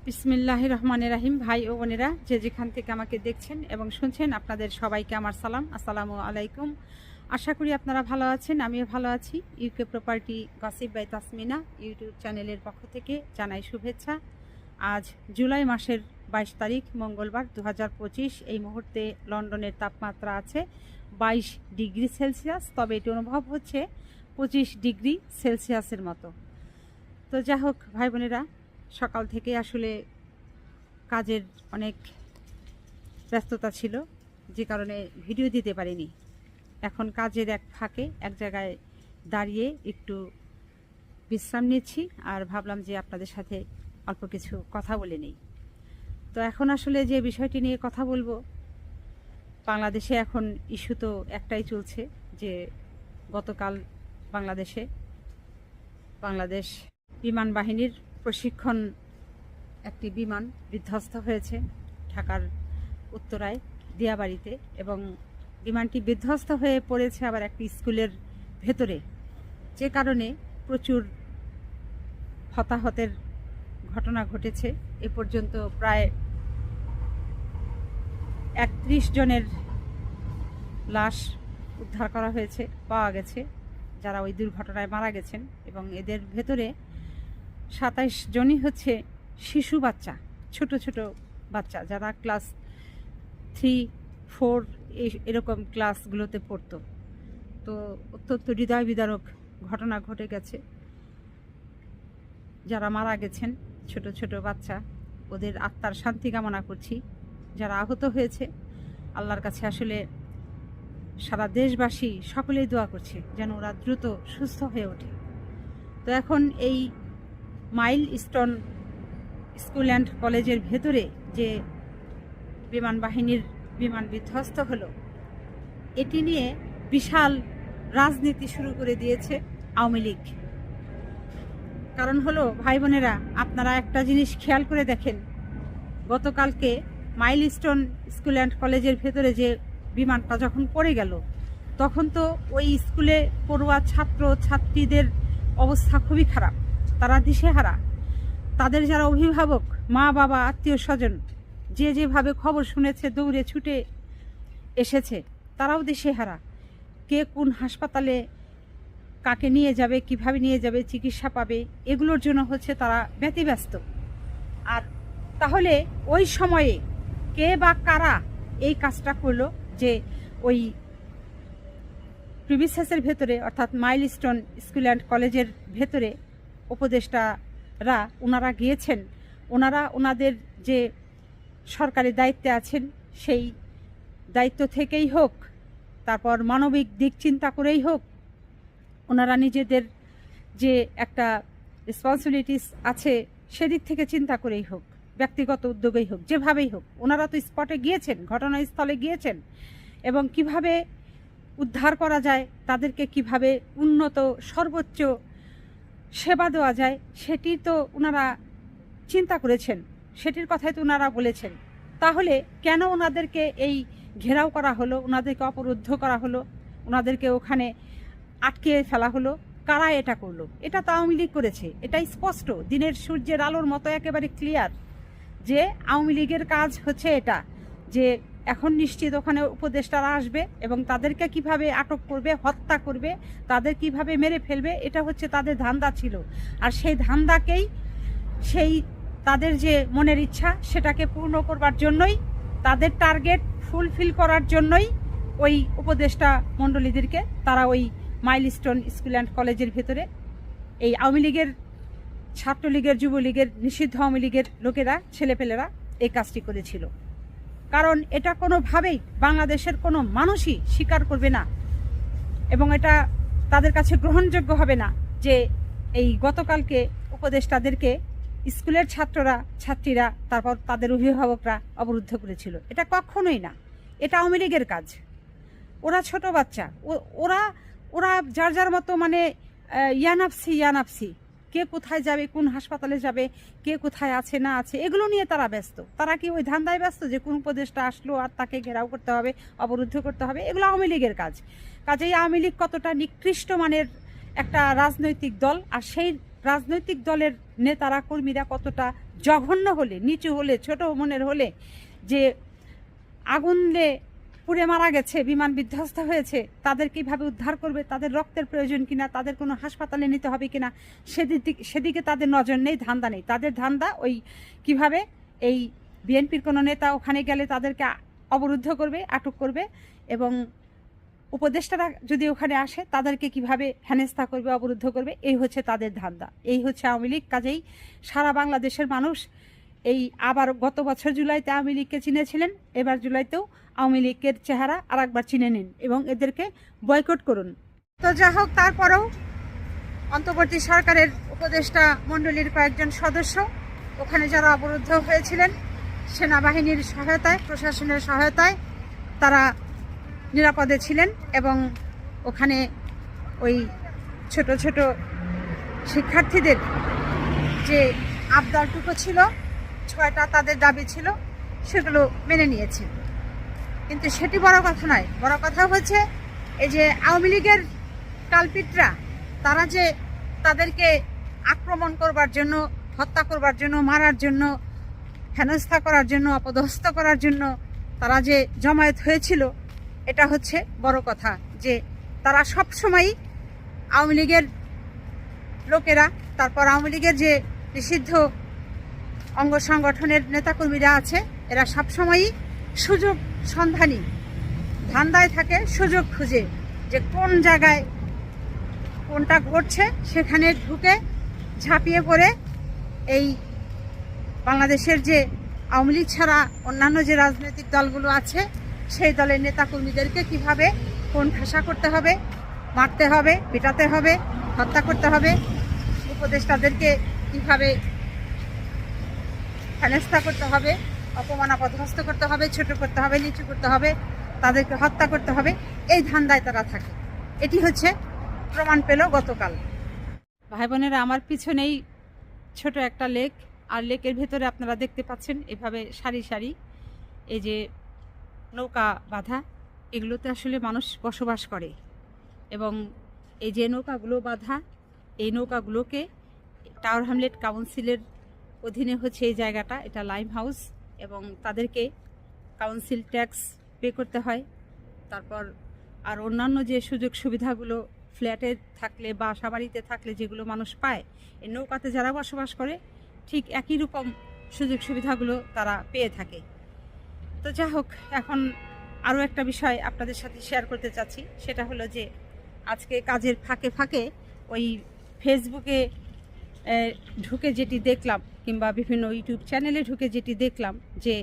বিসমিল্লাহির রহমানির রহিম। ভাই ও বোনেরা, যে যেখান থেকে আমাকে দেখছেন এবং শুনছেন, আপনাদের সবাইকে আমার সালাম, আসসালামু আলাইকুম। আশা করি আপনারা ভালো আছেন, আমিও ভালো আছি। UK property gossip by Tasmina YouTube চ্যানেলের পক্ষ থেকে জানাই শুভেচ্ছা। আজ জুলাই মাসের 22 তারিখ মঙ্গলবার 2025। এই মুহূর্তে লন্ডনের তাপমাত্রা আছে 22 ডিগ্রি সেলসিয়াস, তবে এটি অনুভব হচ্ছে 25 ডিগ্রি সেলসিয়াসের মতো। তো যাই হোক ভাই বোনেরা, সকাল থেকে আসলে কাজের অনেক ব্যস্ততা ছিল, যে কারণে ভিডিও দিতে পারিনি। এখন কাজের এক ফাঁকে এক জায়গায় দাঁড়িয়ে একটু বিশ্রাম নিচ্ছি, আর ভাবলাম যে আপনাদের সাথে অল্প কিছু কথা বলে নিই। তো এখন আসলে যে বিষয়টি নিয়ে কথা বলবো, বাংলাদেশে এখন ইস্যু তো একটাই চলছে যে গতকাল বাংলাদেশ বিমান বাহিনীর প্রশিক্ষণ একটি বিমান বিধ্বস্ত হয়েছে ঢাকার উত্তরায় দিয়াবাড়িতে, এবং বিমানটি বিধ্বস্ত হয়ে পড়েছে আবার একটি স্কুলের ভেতরে, যে কারণে প্রচুর হতাহতের ঘটনা ঘটেছে। এ পর্যন্ত প্রায় 31 জনের লাশ উদ্ধার করা হয়েছে, পাওয়া গেছে, যারা ওই দুর্ঘটনায় মারা গেছেন। এবং এদের ভেতরে 27 জনই হচ্ছে শিশু বাচ্চা, ছোট ছোট বাচ্চা, যারা ক্লাস 3-4 এরকম ক্লাসগুলোতে পড়তো। তো অত্যন্ত হৃদয় বিদারক ঘটনা ঘটে গেছে। যারা মারা গেছেন ছোট ছোট বাচ্চা, ওদের আত্মার শান্তি কামনা করছি। যারা আহত হয়েছে, আল্লাহর কাছে আসলে সারা দেশবাসী সকলেই দোয়া করছে যেন ওরা দ্রুত সুস্থ হয়ে ওঠে। তো এখন এই মাইলস্টোন স্কুল অ্যান্ড কলেজের ভেতরে যে বিমান বাহিনীর বিমান বিধ্বস্ত হলো, এটি নিয়ে বিশাল রাজনীতি শুরু করে দিয়েছে আওয়ামী লীগ। কারণ হলো ভাই বোনেরা, আপনারা একটা জিনিস খেয়াল করে দেখেন, গতকালকে মাইলস্টোন স্কুল অ্যান্ড কলেজের ভেতরে যে বিমানটা যখন পড়ে গেল, তখন তো ওই স্কুলে পড়ুয়া ছাত্র ছাত্রীদের অবস্থা খুবই খারাপ, তারা দিশেহারা। তাদের যারা অভিভাবক, মা বাবা, আত্মীয় স্বজন, যে যেভাবে খবর শুনেছে দৌড়ে ছুটে এসেছে, তারাও দিশেহারা। কে কোন হাসপাতালে কাকে নিয়ে যাবে, কিভাবে নিয়ে যাবে, চিকিৎসা পাবে, এগুলোর জন্য হচ্ছে তারা ব্যতিব্যস্ত। আর তাহলে ওই সময়ে কে বা কারা এই কাজটা করলো, যে ওই প্রিমিসেসের ভেতরে অর্থাৎ মাইলস্টোন স্কুল অ্যান্ড কলেজের ভেতরে উপদেষ্টারা ওনারা গিয়েছেন, ওনারা ওনাদের যে সরকারি দায়িত্বে আছেন সেই দায়িত্ব থেকেই হোক, তারপর মানবিক দিক চিন্তা করেই হোক, ওনারা নিজেদের যে একটা রেসপন্সিবিলিটিস আছে সেদিক থেকে চিন্তা করেই হোক, ব্যক্তিগত উদ্যোগেই হোক, যেভাবেই হোক, ওনারা তো স্পটে গিয়েছেন, ঘটনাস্থলে গিয়েছেন, এবং কিভাবে উদ্ধার করা যায়, তাদেরকে কিভাবে উন্নত সর্বোচ্চ সেবা দেওয়া যায়, সেটি তো ওনারা চিন্তা করেছেন, সেটির কথাই তো ওনারা বলেছেন। তাহলে কেন ওনাদেরকে এই ঘেরাও করা হলো, ওনাদেরকে অবরুদ্ধ করা হলো, ওনাদেরকে ওখানে আটকে ফেলা হলো? কারা এটা করলো? এটা তো আওয়ামী লীগ করেছে, এটাই স্পষ্ট, দিনের সূর্যের আলোর মতো একেবারে ক্লিয়ার যে আওয়ামী লীগের কাজ হচ্ছে এটা। যে এখন নিশ্চিত ওখানে উপদেষ্টারা আসবে এবং তাদেরকে কিভাবে আটক করবে, হত্যা করবে, তাদের কিভাবে মেরে ফেলবে, এটা হচ্ছে তাদের ধান্দা ছিল। আর সেই ধান্দাকেই, সেই তাদের যে মনের ইচ্ছা সেটাকে পূর্ণ করবার জন্যই, তাদের টার্গেট ফুলফিল করার জন্যই ওই উপদেষ্টা মণ্ডলীদেরকে তারা ওই মাইলস্টোন স্কুল অ্যান্ড কলেজের ভেতরে এই আওয়ামী লীগের, ছাত্রলীগের, যুবলীগের, নিষিদ্ধ আওয়ামী লীগের লোকেরা, ছেলেপেলেরা এই কাজটি করেছিল। কারণ এটা কোনোভাবেই বাংলাদেশের কোনো মানুষই স্বীকার করবে না, এবং এটা তাদের কাছে গ্রহণযোগ্য হবে না যে এই গতকালকে উপদেষ্টাদেরকে স্কুলের ছাত্ররা, ছাত্রীরা, তারপর তাদের অভিভাবকরা অবরুদ্ধ করেছিল। এটা কখনোই না, এটা আওয়ামী লীগের কাজ। ওরা ছোট বাচ্চা, ওরা ওরা যার যার মতো মানে ইয়ানাপসি, কে কোথায় যাবে, কোন হাসপাতালে যাবে, কে কোথায় আছে না আছে, এগুলো নিয়ে তারা ব্যস্ত। তারা কি ওই ধান্দায় ব্যস্ত যে কোন উপদেষ্টা আসলো আর তাকে ঘেরাও করতে হবে, অবরুদ্ধ করতে হবে? এগুলো আওয়ামী লীগের কাজ। কাজেই আওয়ামী লীগ কতটা নিকৃষ্ট মানের একটা রাজনৈতিক দল, আর সেই রাজনৈতিক দলের নেতারা, কর্মীরা কতটা জঘন্য হলে, নিচু হলে, ছোট মনের হলে, যে আগুনে পুড়ে মারা গেছে, বিমান বিধ্বস্ত হয়েছে, তাদের কিভাবে উদ্ধার করবে, তাদের রক্তের প্রয়োজন কিনা, তাদের কোনো হাসপাতালে নিতে হবে কিনা, সেদিকে তাদের নজর নেই, ধান্দা নেই। তাদের ধান্দা ওই কিভাবে এই বিএনপির কোনো নেতা ওখানে গেলে তাদেরকে অবরুদ্ধ করবে, আটক করবে, এবং উপদেষ্টারা যদি ওখানে আসে তাদেরকে কিভাবে হেনস্থা করবে, অবরুদ্ধ করবে, এই হচ্ছে তাদের ধান্দা, এই হচ্ছে আওয়ামী লীগ। কাজেই সারা বাংলাদেশের মানুষ এই আবার গত বছর জুলাইতে আওয়ামী লীগকে চিনেছিলেন, এবার জুলাইতেও আওয়ামী লীগের চেহারা আর একবার চিনে নিন এবং এদেরকে বয়কট করুন। তো যা হোক, তারপরেও অন্তর্বর্তী সরকারের উপদেষ্টা মণ্ডলীর কয়েকজন সদস্য ওখানে যারা অবরুদ্ধ হয়েছিলেন, সেনাবাহিনীর সহায়তায়, প্রশাসনের সহায়তায় তারা নিরাপদে ছিলেন এবং ওখানে ওই ছোট ছোট শিক্ষার্থীদের যে আবদারটুকু ছিল, 6টা তাদের দাবি ছিল, সেগুলো মেনে নিয়েছে। কিন্তু সেটি বড় কথা নয়। বড় কথা হচ্ছে এই যে আওয়ামী লীগের কালপিটরা, তারা যে তাদেরকে আক্রমণ করবার জন্য, হত্যা করবার জন্য, মারার জন্য, হেনস্থা করার জন্য, অপদস্থ করার জন্য তারা যে জমায়েত হয়েছিল, এটা হচ্ছে বড় কথা। যে তারা সব সময়ই আওয়ামী লীগের লোকেরা, তারপর আওয়ামী লীগের যে নিষিদ্ধ অঙ্গ সংগঠনের নেতাকর্মীরা আছে, এরা সবসময়ই সুযোগ সন্ধানী, ধান্দায় থাকে, সুযোগ খুঁজে যে কোন জায়গায় কোনটা ঘটছে সেখানে ঢুকে ঝাঁপিয়ে পড়ে এই বাংলাদেশের যে আওয়ামী লীগ ছাড়া অন্যান্য যে রাজনৈতিক দলগুলো আছে সেই দলের নেতাকর্মীদেরকে কিভাবে কোন ঠাসা করতে হবে, মারতে হবে, পিটাতে হবে, হত্যা করতে হবে, উপদেষ্টাদেরকে কিভাবে হেনস্থা করতে হবে, অপমান অপদস্থ করতে হবে, ছোট করতে হবে, নিচু করতে হবে, তাদেরকে হত্যা করতে হবে, এই ধান্দায় তারা থাকে। এটি হচ্ছে প্রমাণ পেল গতকাল। ভাই বোনেরা, আমার পিছনেই ছোট একটা লেক, আর লেকের ভেতরে আপনারা দেখতে পাচ্ছেন এভাবে সারি সারি এই যে নৌকা বাঁধা, এগুলোতে আসলে মানুষ বসবাস করে। এবং এই যে নৌকাগুলো বাঁধা, এই নৌকাগুলোকে টাওয়ার হ্যামলেট কাউন্সিলের অধীনে হচ্ছে এই জায়গাটা, এটা লাইম হাউস, এবং তাদেরকে কাউন্সিল ট্যাক্স পে করতে হয়। তারপর আর অন্যান্য যে সুযোগ সুবিধাগুলো ফ্ল্যাটে থাকলে, বাসা বাড়িতে থাকলে যেগুলো মানুষ পায়, এই নৌকাতে যারা বসবাস করে ঠিক একই রকম সুযোগ সুবিধাগুলো তারা পেয়ে থাকে। তো যা হোক, এখন আরও একটা বিষয় আপনাদের সাথে শেয়ার করতে চাচ্ছি। সেটা হলো যে আজকে কাজের ফাঁকে ফাঁকে ওই ফেসবুকে ঢুকে যেটি দেখলাম, কিংবা বিভিন্ন ইউটিউব চ্যানেলে ঢুকে যেটি দেখলাম, যে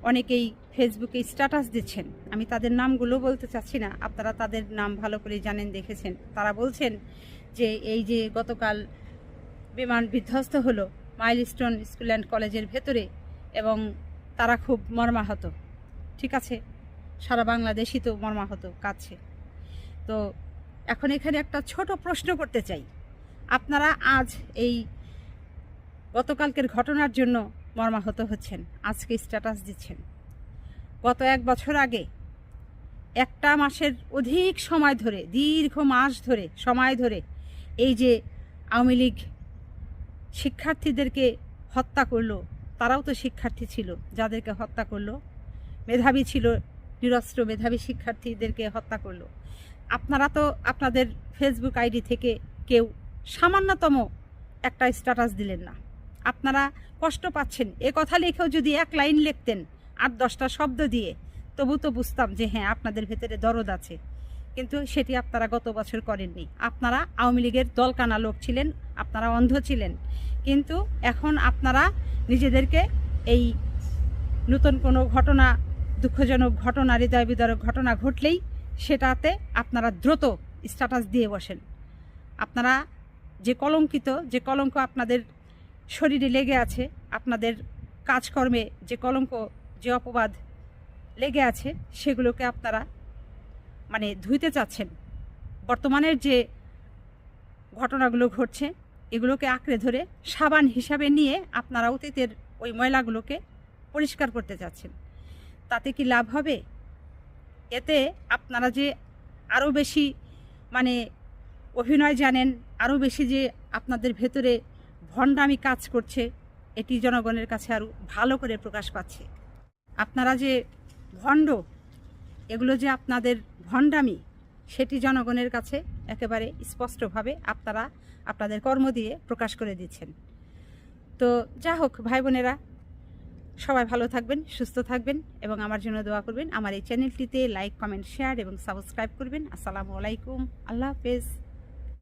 অনেকেই ফেসবুকে স্ট্যাটাস দিচ্ছেন, আমি তাদের নামগুলো বলতে চাচ্ছি না, আপনারা তাদের নাম ভালো করে জানেন, দেখেছেন। তারা বলছেন যে এই যে গতকাল বিমান বিধ্বস্ত হলো মাইলস্টোন স্কুল অ্যান্ড কলেজের ভেতরে, এবং তারা খুব মর্মাহত। ঠিক আছে, সারা বাংলাদেশই তো মর্মাহত, কাঁদছে। তো এখন এখানে একটা ছোট প্রশ্ন করতে চাই। আপনারা আজ এই গতকালকের ঘটনার জন্য মর্মাহত হচ্ছেন, আজকে স্ট্যাটাস দিচ্ছেন। গত 1 বছর আগে, একটা মাসের অধিক সময় ধরে, দীর্ঘ মাস ধরে, সময় ধরে এই যে আওয়ামী লীগ শিক্ষার্থীদেরকে হত্যা করলো, তারাও তো শিক্ষার্থী ছিল, যাদেরকে হত্যা করলো মেধাবী ছিল, নিরস্ত্র মেধাবী শিক্ষার্থীদেরকে হত্যা করলো। আপনারা তো আপনাদের ফেসবুক আইডি থেকে কেউ সামান্যতম একটা স্ট্যাটাস দিলেন না। আপনারা কষ্ট পাচ্ছেন, এ কথা লিখেও যদি 1 লাইন লিখতেন 8-10টা শব্দ দিয়ে, তবু তো বুঝতাম যে হ্যাঁ, আপনাদের ভেতরে দরদ আছে। কিন্তু সেটি আপনারা গত বছর করেননি। আপনারা আওয়ামী লীগের দলকানা লোক ছিলেন, আপনারা অন্ধ ছিলেন। কিন্তু এখন আপনারা নিজেদেরকে এই নতুন কোনো ঘটনা, দুঃখজনক ঘটনা, হৃদয় বিদারক ঘটনা ঘটলেই সেটাতে আপনারা দ্রুত স্ট্যাটাস দিয়ে বসেন। আপনারা যে কলঙ্কিত, যে কলঙ্ক আপনাদের শরীরে লেগে আছে, আপনাদের কাজকর্মে যে কলঙ্ক, যে অপবাদ লেগে আছে, সেগুলোকে আপনারা মানে ধুইতে চাচ্ছেন। বর্তমানের যে ঘটনাগুলো ঘটছে, এগুলোকে আঁকড়ে ধরে সাবান হিসাবে নিয়ে আপনারা অতীতের ওই ময়লাগুলোকে পরিষ্কার করতে চাচ্ছেন। তাতে কি লাভ হবে? এতে আপনারা যে আরও বেশি মানে অভিনয় জানেন, আরও বেশি যে আপনাদের ভেতরে ভণ্ডামি কাজ করছে, এটি জনগণের কাছে আরও ভালো করে প্রকাশ পাচ্ছে। আপনারা যে ভণ্ড, এগুলো যে আপনাদের ভণ্ডামি, সেটি জনগণের কাছে একেবারে স্পষ্টভাবে আপনারা আপনাদের কর্ম দিয়ে প্রকাশ করে দিচ্ছেন। তো যা হোক ভাই বোনেরা, সবাই ভালো থাকবেন, সুস্থ থাকবেন এবং আমার জন্য দোয়া করবেন। আমার এই চ্যানেলটিতে লাইক, কমেন্ট, শেয়ার এবং সাবস্ক্রাইব করবেন। আসসালামু আলাইকুম, আল্লাহ হাফেজ।